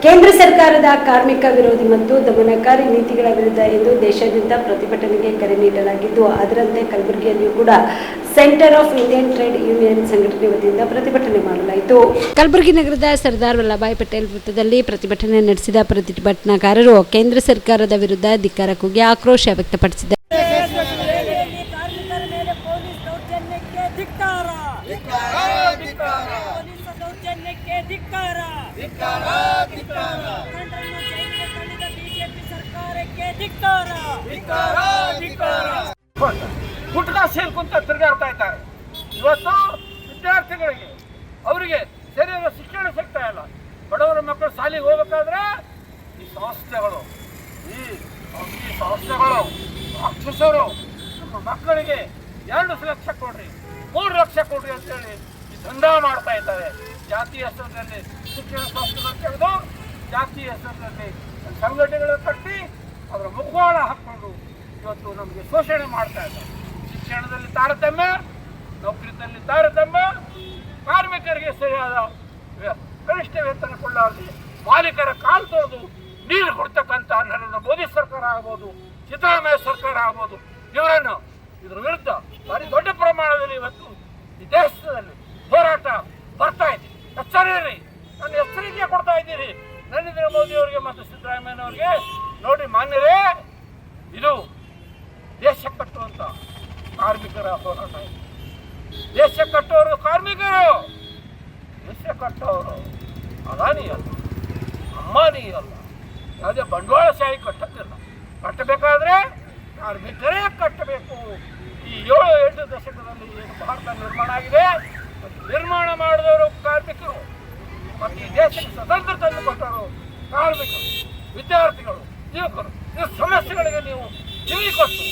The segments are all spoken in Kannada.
ಕೇಂದ್ರ ಸರ್ಕಾರದ ಕಾರ್ಮಿಕ ವಿರೋಧಿ ಮತ್ತು ದಮನಕಾರಿ ನೀತಿಗಳ ವಿರುದ್ಧ ಇಂದು ದೇಶಾದ್ಯಂತ ಪ್ರತಿಭಟನೆಗೆ ಕರೆ ನೀಡಲಾಗಿದ್ದು, ಅದರಂತೆ ಕಲಬುರಗಿಯಲ್ಲಿಯೂ ಕೂಡ centre of Indian trade union ಸಂಘಟನೆ ವತಿಯಿಂದ ಪ್ರತಿಭಟನೆ ಮಾಡಲಾಯಿತು. ಕಲಬುರಗಿ ನಗರದ ಸರ್ದಾರ್ ವಲ್ಲಭಾಯ್ ಪಟೇಲ್ ವೃತ್ತದಲ್ಲಿ ಪ್ರತಿಭಟನೆ ನಡೆಸಿದ ಪ್ರತಿಭಟನಾಕಾರರು ಕೇಂದ್ರ ಸರ್ಕಾರದ ವಿರುದ್ಧ ಧಿಕ್ಕಾರ ಕೂಗಿ ಆಕ್ರೋಶ ವ್ಯಕ್ತಪಡಿಸಿದರು. ಗುಟ್ಕಾ ಸೇರ್ಕೊಂತ ತಿರುಗಾಡ್ತಾ ಇದ್ದಾರೆ. ಇವತ್ತು ವಿದ್ಯಾರ್ಥಿಗಳಿಗೆ ಅವರಿಗೆ ಸರಿಯಾದ ಶಿಕ್ಷಣ ಸಿಗ್ತಾ ಇಲ್ಲ. ಬಡವರ ಮಕ್ಕಳು ಶಾಲೆಗೆ ಹೋಗ್ಬೇಕಾದ್ರೆ ಈ ಸಂಸ್ಥೆಗಳು ರಾಕ್ಷಸರು ನಮ್ಮ ಮಕ್ಕಳಿಗೆ 2 ಲಕ್ಷ ಕೊಡ್ರಿ 3 ಲಕ್ಷ ಕೊಡ್ರಿ ಅಂತೇಳಿ ಈ ದಂಧ ಮಾಡ್ತಾ ಇದ್ದಾರೆ. ಜಾತಿ ಹೆಸರಿನಲ್ಲಿ ಶಿಕ್ಷಣ ಸಂಸ್ಥೆಗಳು ತೆಗೆದು ಜಾತಿ ಹೆಸರಿನಲ್ಲಿ ಸಂಘಟನೆಗಳು ಕಟ್ಟಿ ಅವರ ಮುಖವಾಡ ಹಾಕೊಂಡು ಇವತ್ತು ನಮಗೆ ಶೋಷಣೆ ಮಾಡ್ತಾ ಇದ್ದಾರೆ. ಶಿಕ್ಷಣದಲ್ಲಿ ತಾರತಮ್ಯ, ನೌಕರಿಯಲ್ಲಿ ತಾರತಮ್ಯ, ಕಾರ್ಮಿಕರಿಗೆ ಸರಿಯಾದ ಕನಿಷ್ಠ ವೇತನ ಕೊಳ್ಳಾರದೆ ಮಾಲೀಕರ ಕಾಲು ತೊಳೆದು ನೀರು ಕೊಡ್ತಕ್ಕಂಥ ನರೇಂದ್ರ ಮೋದಿ ಸರ್ಕಾರ ಆಗ್ಬೋದು, ಸಿದ್ದರಾಮಯ್ಯ ಸರ್ಕಾರ ಆಗ್ಬೋದು, ಇವರನ್ನು ಇದರ ವಿರುದ್ಧ ಭಾರಿ ದೊಡ್ಡ ಪ್ರಮಾಣದಲ್ಲಿ ಇವತ್ತು ಈ ದೇಶದಲ್ಲಿ ಹೋರಾಟ ಬರ್ತಾ ಇದೆ. ಎಚ್ಚರಿರಿ, ನನ್ನ ಎಚ್ಚರಿಕೆ ಕೊಡ್ತಾ ಇದ್ದೀರಿ ನರೇಂದ್ರ ಮೋದಿ ಅವರಿಗೆ ಮತ್ತು ಸಿದ್ದರಾಮಯ್ಯನವರಿಗೆ. ನೋಡಿ ಮಾನ್ಯರೇ, ಇದು ದೇಶ ಕಟ್ಟುವಂತ ಕಾರ್ಮಿಕರ ಹೋರಾಟ ಇದೆ. ದೇಶ ಕಟ್ಟುವವರು ಕಾರ್ಮಿಕರು, ದೇಶ ಕಟ್ಟುವವರು ಅದಾನಿ ಅಲ್ಲ, ಅಂಬಾನಿ ಅಲ್ಲ, ಯಾವುದೇ ಬಂಡವಾಳಶಾಹಿ ಕಟ್ಟಕ್ಕಿಲ್ಲ. ಕಟ್ಟಬೇಕಾದ್ರೆ ಕಾರ್ಮಿಕರೇ ಕಟ್ಟಬೇಕು. ಈ 7-8 ದಶಕದಲ್ಲಿ ಏನು ಭಾರತ ನಿರ್ಮಾಣ ಆಗಿದೆ, ನಿರ್ಮಾಣ ಮಾಡಿದವರು ಕಾರ್ಮಿಕರು ಮತ್ತು ಈ ದೇಶಕ್ಕೆ ಸ್ವತಂತ್ರ ತಂದು ಕೊಟ್ಟವರು ಕಾರ್ಮಿಕರು, ವಿದ್ಯಾರ್ಥಿಗಳು, ಯುವಕರು. ಈ ಸಮಸ್ಯೆಗಳಿಗೆ ನೀವು ಕಿವಿ ಕೊಟ್ಟು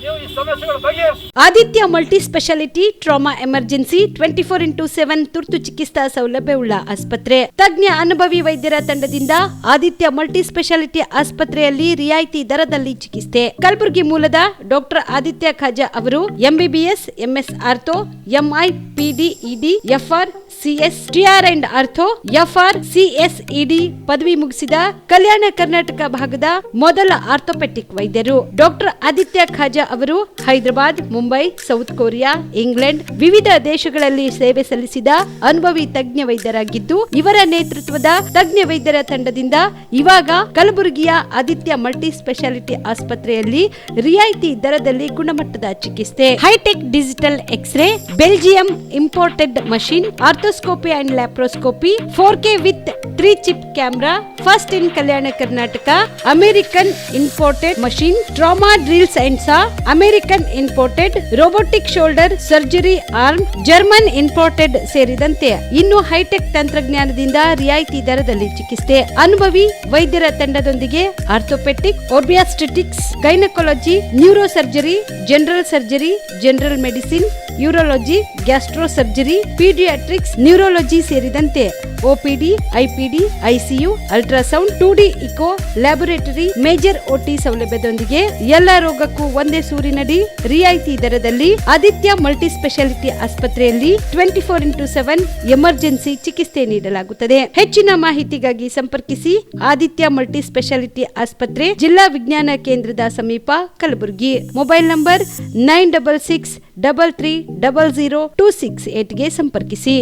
ನೀವು ಈ ಸಮಸ್ಯೆಗಳು ಬಗೆಹರಿಸಿ. Aditya multi speciality trauma emergency 24x7 ತುರ್ತು ಚಿಕಿತ್ಸಾ ಸೌಲಭ್ಯವುಳ್ಳ ಆಸ್ಪತ್ರೆ. ತಜ್ಞ ಅನುಭವಿ ವೈದ್ಯರ ತಂಡದಿಂದ ಆದಿತ್ಯ ಮಲ್ಟಿ ಸ್ಪೆಷಾಲಿಟಿ ಆಸ್ಪತ್ರೆಯಲ್ಲಿ ರಿಯಾಯಿತಿ ದರದಲ್ಲಿ ಚಿಕಿತ್ಸೆ. ಕಲಬುರಗಿ ಮೂಲದ ಡಾಕ್ಟರ್ ಆದಿತ್ಯ ಖಾಜಾ ಅವರು MBBS, MS ortho, MI, PD, ED, FR, CS, TR and ortho, FR, CS, ED ಪದವಿ ಮುಗಿಸಿದ ಕಲ್ಯಾಣ ಕರ್ನಾಟಕ ಭಾಗದ ಮೊದಲ ಆರ್ಥೋಪೆಟಿಕ್ ವೈದ್ಯರು. ಡಾಕ್ಟರ್ ಆದಿತ್ಯ ಖಾಜಾ ಅವರು Hyderabad, Mumbai, south Korea, England ವಿವಿಧ ದೇಶಗಳಲ್ಲಿ ಸೇವೆ ಸಲ್ಲಿಸಿದ ಅನುಭವಿ ತಜ್ಞ ವೈದ್ಯರಾಗಿದ್ದು, ಇವರ ನೇತೃತ್ವದ ತಜ್ಞ ವೈದ್ಯರ ತಂಡದಿಂದ ಇವಾಗ ಕಲಬುರಗಿಯ ಆದಿತ್ಯ ಮಲ್ಟಿ ಸ್ಪೆಷಾಲಿಟಿ ಆಸ್ಪತ್ರೆಯಲ್ಲಿ ರಿಯಾಯಿತಿ ದರದಲ್ಲಿ ಗುಣಮಟ್ಟದ ಚಿಕಿತ್ಸೆ, high tech digital x ray, Belgium imported machine, arthroscopy and laparoscopy, 4K with 3 chip camera, first in Kalyana Karnataka, American imported machine, trauma drills and saw, American imported robotic shoulder surgery arm, German imported ಸೇರಿದಂತೆ ಇನ್ನು ಹೈಟೆಕ್ ತಂತ್ರಜ್ಞಾನದಿಂದ ರಿಯಾಯಿತಿ ದರದಲ್ಲಿ ಚಿಕಿತ್ಸೆ. ಅನುಭವಿ ವೈದ್ಯರ ತಂಡದೊಂದಿಗೆ orthopaedic, obstetrics, gynaecology, neuro surgery, general surgery, general medicine, urology, gastro surgery, paediatrics, neurology ಸೇರಿದಂತೆ OPD, IPD, ICU, ultrasound, 2D echo, laboratory, major OT ಸೌಲಭ್ಯದೊಂದಿಗೆ ಎಲ್ಲ ರೋಗಕ್ಕೂ ಒಂದೇ ಸೂರಿನಡಿ ರಿಯಾಯಿತಿ ದರದಲ್ಲಿ ಆದಿತ್ಯ ಮಲ್ಟಿ ಸ್ಪೆಷಾಲಿಟಿ ಆಸ್ಪತ್ರೆಯಲ್ಲಿ 24x7 ಎಮರ್ಜೆನ್ಸಿ ಚಿಕಿತ್ಸೆ ನೀಡಲಾಗುತ್ತದೆ. ಹೆಚ್ಚಿನ ಮಾಹಿತಿಗಾಗಿ ಸಂಪರ್ಕಿಸಿ ಆದಿತ್ಯ ಮಲ್ಟಿ ಸ್ಪೆಷಾಲಿಟಿ ಆಸ್ಪತ್ರೆ, ಜಿಲ್ಲಾ ವಿಜ್ಞಾನ ಕೇಂದ್ರದ ಸಮೀಪ, ಕಲಬುರಗಿ. ಮೊಬೈಲ್ ನಂಬರ್ 9663300268 ಗೆ ಸಂಪರ್ಕಿಸಿ.